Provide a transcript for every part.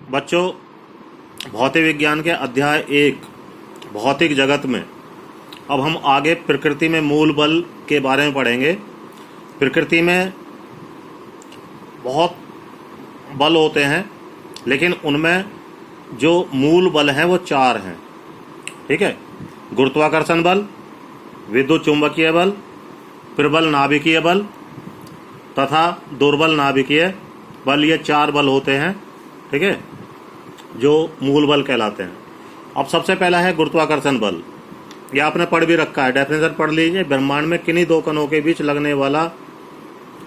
बच्चों, भौतिक विज्ञान के अध्याय 1 भौतिक जगत में अब हम आगे प्रकृति में मूल बल के बारे में पढ़ेंगे। प्रकृति में बहुत बल होते हैं, लेकिन उनमें जो मूल बल हैं वो 4 हैं। ठीक है, गुरुत्वाकर्षण बल, विद्युत चुंबकीय बल, प्रबल नाभिकीय बल तथा दुर्बल नाभिकीय बल। ये 4 बल होते हैं, ठीक है, जो मूल बल कहलाते हैं। अब सबसे पहला है गुरुत्वाकर्षण बल। यह आपने पढ़ भी रखा है, डेफिनेशन पढ़ लीजिए। ब्रह्मांड में किन्हीं 2 कणों के बीच लगने वाला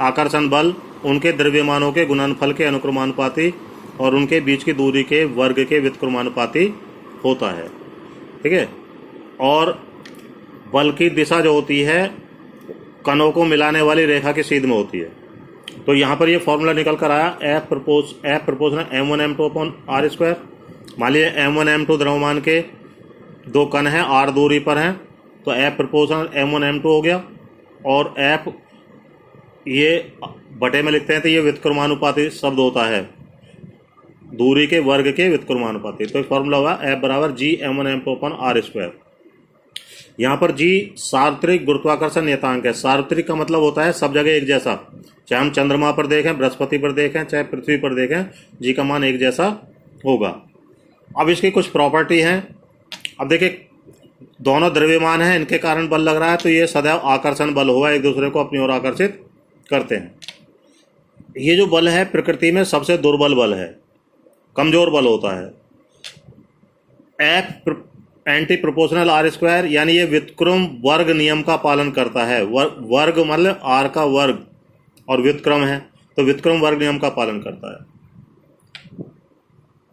आकर्षण बल उनके द्रव्यमानों के गुणनफल के अनुक्रमानुपाती और उनके बीच की दूरी के वर्ग के व्युत्क्रमानुपाती होता है। ठीक है, और बल की दिशा जो होती है कणों को मिलाने वाली रेखा की सीध में होती है। तो यहाँ पर ये फॉर्मूला निकल कर आया, F proportional m1 m2 upon r square. मान लीजिए m1 m2 द्रव्यमान के 2 कण हैं, r दूरी पर हैं, तो F प्रोपोर्शनल m1 m2 हो गया। और F ये बटे में लिखते हैं तो ये व्युत्क्रमानुपाती शब्द होता है, दूरी के वर्ग के व्युत्क्रमानुपाती। तो फॉर्मूला हुआ F बराबर g m1 m2 upon r square. यहाँ पर g सार्वत्रिक गुरुत्वाकर्षण नियतांक है। सार्वत्रिक का मतलब होता है सब जगह एक जैसा, चाहे हम चंद्रमा पर देखें, बृहस्पति पर देखें, चाहे पृथ्वी पर देखें, g का मान एक जैसा होगा। अब इसकी कुछ प्रॉपर्टी हैं। अब देखिए, दोनों द्रव्यमान हैं, इनके कारण बल लग रहा है, तो ये सदैव आकर्षण बल होगा, एक दूसरे को अपनी ओर आकर्षित करते हैं। ये जो बल है प्रकृति में सबसे दुर्बल बल है, कमजोर बल होता है। F anti proportional r square, यानी ये व्युत्क्रम वर्ग नियम का पालन करता है। वर्ग मतलब r का वर्ग और व्युत्क्रम है, तो व्युत्क्रम वर्ग नियम का पालन करता है।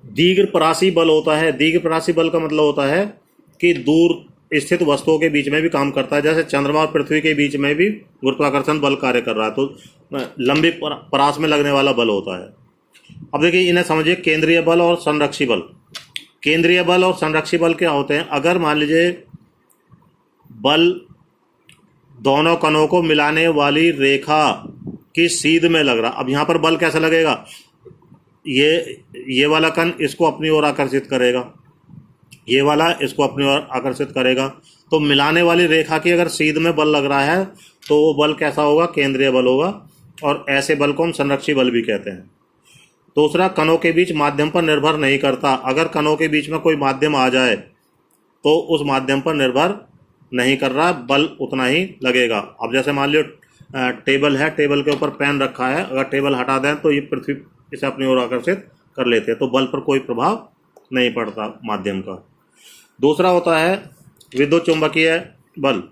दीर्घपराशी बल होता है। दीर्घपराशी बल का मतलब होता है कि दूर स्थित वस्तुओं के बीच में भी काम करता है। जैसे चंद्रमा और पृथ्वी के बीच में भी गुरुत्वाकर्षण बल कार्य कर रहा है, तो लंबी परास में लगने वाला बल होता है। अब देखिए, इन्हें समझिए, केंद्रीय बल और संरक्षी बल। केंद्रीय बल और संरक्षी बल क्या होते हैं? अगर मान लीजिए बल दोनों कणों को मिलाने वाली रेखा की सीध में लग रहा, अब यहाँ पर बल कैसा लगेगा? ये वाला कण इसको अपनी ओर आकर्षित करेगा, ये वाला इसको अपनी ओर आकर्षित करेगा। तो मिलाने वाली रेखा की अगर सीध में बल लग रहा है तो वो बल कैसा होगा? केंद्रीय बल होगा। और ऐसे बल को हम संरक्षी बल भी कहते हैं। दूसरा, कणों के बीच माध्यम पर निर्भर नहीं करता। अगर कणों के बीच में कोई माध्यम आ जाए तो उस माध्यम पर निर्भर नहीं कर रहा, बल उतना ही लगेगा। अब जैसे मान लो टेबल है, टेबल के ऊपर पेन रखा है, अगर टेबल हटा दें तो ये पृथ्वी इसे अपनी ओर आकर्षित कर लेते हैं, तो बल पर कोई प्रभाव नहीं पड़ता माध्यम का। दूसरा होता है विद्युत चुंबकीय बल।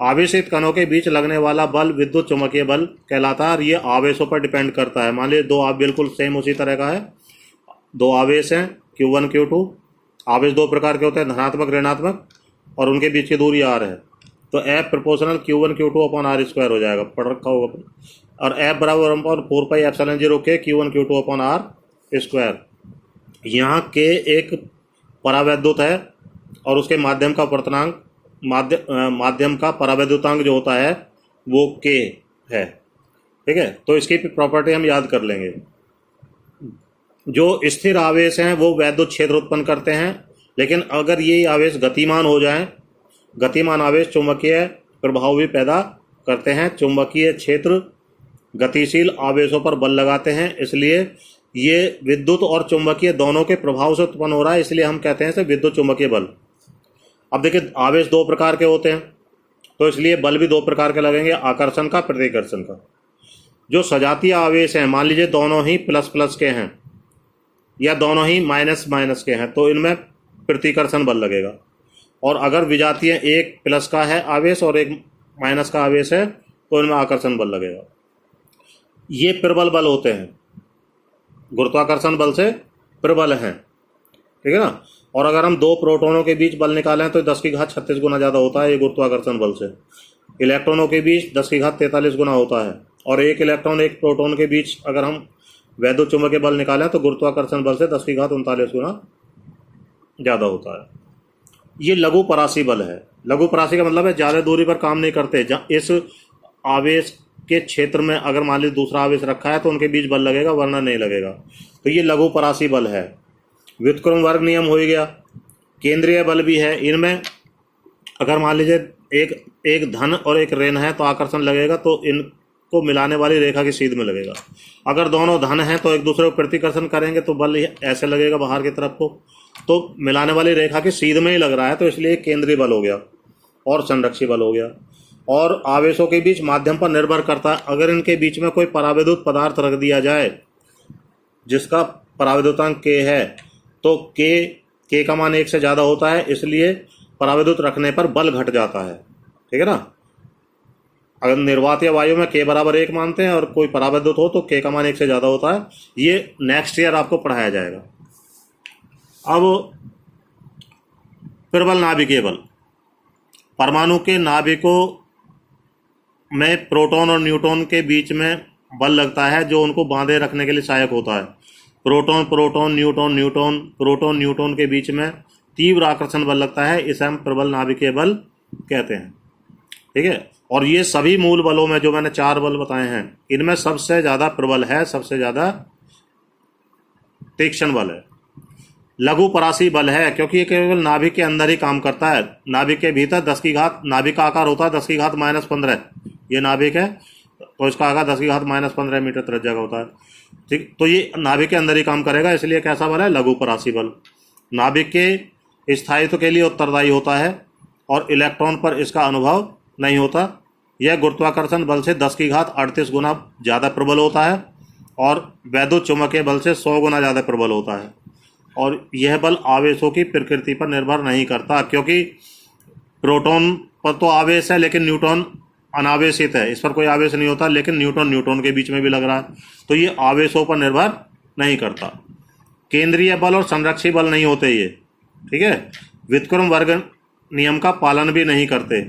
आवेशित कणों के बीच लगने वाला बल विद्युत चुंबकीय बल कहलाता है, और ये आवेशों पर डिपेंड करता है। मान लीजिए 2 आवेश बिल्कुल सेम उसी तरह का है, 2 आवेश हैं Q1 Q2। आवेश 2 प्रकार के होते हैं, धनात्मक ऋणात्मक, और उनके बीच की दूरी r है। तो F proportional Q1 Q2 upon r square हो जाएगा, पढ़ रखा होगा। और F बराबर 4πε0K Q1 Q2 upon r square. यहाँ K एक परावैद्युत है और उसके माध्यम का अपवर्तनांक, माध्यम का परावैद्युतांक जो होता है वो K है। ठीक है, तो इसकी प्रॉपर्टी हम याद कर लेंगे। जो स्थिर आवेश हैं वो वैद्युत क्षेत्र उत्पन्न करते हैं, लेकिन अगर ये आवेश गतिमान हो जाएं, गतिमान आवेश चुंबकीय प्रभाव भी पैदा करते हैं। चुंबकीय क्षेत्र गतिशील आवेशों पर बल लगाते हैं, इसलिए ये विद्युत और चुंबकीय दोनों के प्रभाव से उत्पन्न हो रहा है, इसलिए हम कहते हैं इसे विद्युत चुंबकीय बल। अब देखिए, आवेश 2 प्रकार के होते हैं, तो इसलिए बल भी 2 प्रकार के लगेंगे, आकर्षण का, प्रतिकर्षण का। जो सजातीय आवेश हैं, मान लीजिए दोनों ही प्लस प्लस के हैं या दोनों ही माइनस माइनस के हैं, तो इनमें प्रतिकर्षण बल लगेगा। और अगर विजातीय, एक प्लस का है आवेश और एक माइनस का आवेश है, तो इनमें आकर्षण बल लगेगा। ये प्रबल बल होते हैं, गुरुत्वाकर्षण बल से प्रबल हैं। ठीक है ना। और अगर हम 2 प्रोटॉनों के बीच बल निकालें तो 10⁻36 गुना ज़्यादा होता है ये गुरुत्वाकर्षण बल से। इलेक्ट्रॉनों के बीच 10⁻43 गुना होता है, और एक इलेक्ट्रॉन एक प्रोटॉन के बीच अगर हम वैद्युत चुंबकीय बल निकालें तो गुरुत्वाकर्षण बल से 10⁻39 गुना ज़्यादा होता है। ये लघु परासी बल है। लघु परासी का मतलब है ज़्यादा दूरी पर काम नहीं करते। इस आवेश के क्षेत्र में अगर मान लीजिए दूसरा आवेश रखा है तो उनके बीच बल लगेगा, वरना नहीं लगेगा। तो ये लघु परासी बल है। व्युत्क्रम वर्ग नियम हो गया। केंद्रीय बल भी है। इनमें अगर मान लीजिए एक धन और एक ऋण है तो आकर्षण लगेगा, तो इनको मिलाने वाली रेखा की सीध में लगेगा। अगर दोनों धन हैं तो एक दूसरे को प्रतिकर्षण करेंगे तो बल ऐसे लगेगा बाहर की तरफ को, तो मिलाने वाली रेखा की सीध में ही लग रहा है, तो इसलिए केंद्रीय बल हो गया और संरक्षी बल हो गया। और आवेशों के बीच माध्यम पर निर्भर करता है। अगर इनके बीच में कोई परावैद्युत पदार्थ रख दिया जाए जिसका परावैद्युतांक k है, तो k का मान 1 से ज़्यादा होता है, इसलिए परावैद्युत रखने पर बल घट जाता है। ठीक है ना। अगर निर्वात या वायु में k बराबर 1 मानते हैं और कोई परावैद्युत हो तो k का मान 1 से ज़्यादा होता है। ये नेक्स्ट ईयर आपको पढ़ाया जाएगा। अब प्रबल नाभिकीय बल। परमाणु के नाभिकों में प्रोटॉन और न्यूट्रॉन के बीच में बल लगता है जो उनको बांधे रखने के लिए सहायक होता है। Proton proton neutron neutron proton neutron के बीच में तीव्र आकर्षण बल लगता है, इसे हम प्रबल नाभिकीय बल कहते हैं। ठीक है। और ये सभी मूल बलों में जो मैंने 4 बल बताए हैं, इनमें सबसे ज़्यादा प्रबल है, सबसे ज़्यादा तीक्ष्ण बल है। लघु परासी बल है क्योंकि ये केवल नाभिक के अंदर ही काम करता है। नाभिक के भीतर 10 की घात, नाभिक का आकार होता है 10 की घात -15। ये नाभिक है तो इसका आकार 10 की घात -15 मीटर त्रिज्या का होता है। ठीक। तो ये नाभिक के अंदर ही काम करेगा, इसलिए कैसा बल है? लघु परासी बल। नाभिक के स्थायित्व के लिए उत्तरदायी होता है और इलेक्ट्रॉन पर इसका अनुभव नहीं होता। यह गुरुत्वाकर्षण बल से 10 की घात 38 गुना ज़्यादा प्रबल होता है और वैद्युत चुंबकीय बल से 100 गुना ज़्यादा प्रबल होता है। और यह बल आवेशों की प्रकृति पर निर्भर नहीं करता, क्योंकि प्रोटॉन पर तो आवेश है लेकिन न्यूट्रॉन अनावेशित है, इस पर कोई आवेश नहीं होता, लेकिन न्यूट्रॉन न्यूट्रॉन के बीच में भी लग रहा है, तो ये आवेशों पर निर्भर नहीं करता। केंद्रीय बल और संरक्षी बल नहीं होते ये। ठीक है। व्युत्क्रम वर्ग नियम का पालन भी नहीं करते।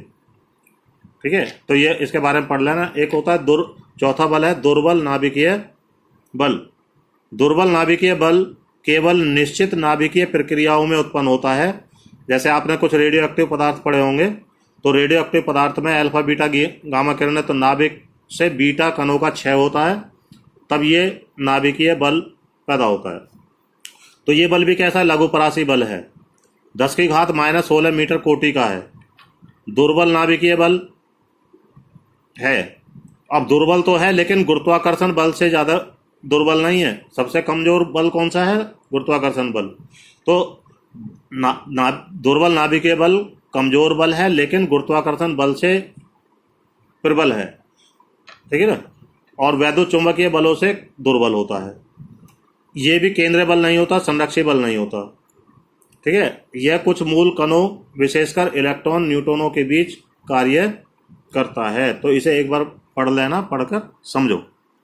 ठीक है। तो ये इसके बारे में पढ़ लेना। एक होता है चौथा बल है दुर्बल नाभिकीय बल। दुर्बल नाभिकीय बल केवल निश्चित नाभिकीय प्रक्रियाओं में उत्पन्न होता है। जैसे आपने कुछ रेडियो एक्टिव पदार्थ पढ़े होंगे, तो रेडियो एक्टिव पदार्थ में अल्फा बीटा गामा किरणें, तो नाभिक से बीटा कणों का क्षय होता है, तब ये नाभिकीय बल पैदा होता है। तो ये बल भी कैसा? लघु परासी बल है, 10 की घात -16 मीटर कोटि का है। दुर्बल नाभिकीय बल है। अब दुर्बल तो है लेकिन गुरुत्वाकर्षण बल से ज़्यादा दुर्बल नहीं है। सबसे कमजोर बल कौन सा है? गुरुत्वाकर्षण बल। तो दुर्बल नाभिकीय बल कमजोर बल है लेकिन गुरुत्वाकर्षण बल से प्रबल है। ठीक है ना। और वैद्युत चुंबकीय बलों से दुर्बल होता है। ये भी केंद्रीय बल नहीं होता, संरक्षी बल नहीं होता। ठीक है। यह कुछ मूल कणों विशेषकर इलेक्ट्रॉन न्यूट्रॉनों के बीच कार्य करता है। तो इसे एक बार पढ़ लेना, पढ़कर समझो।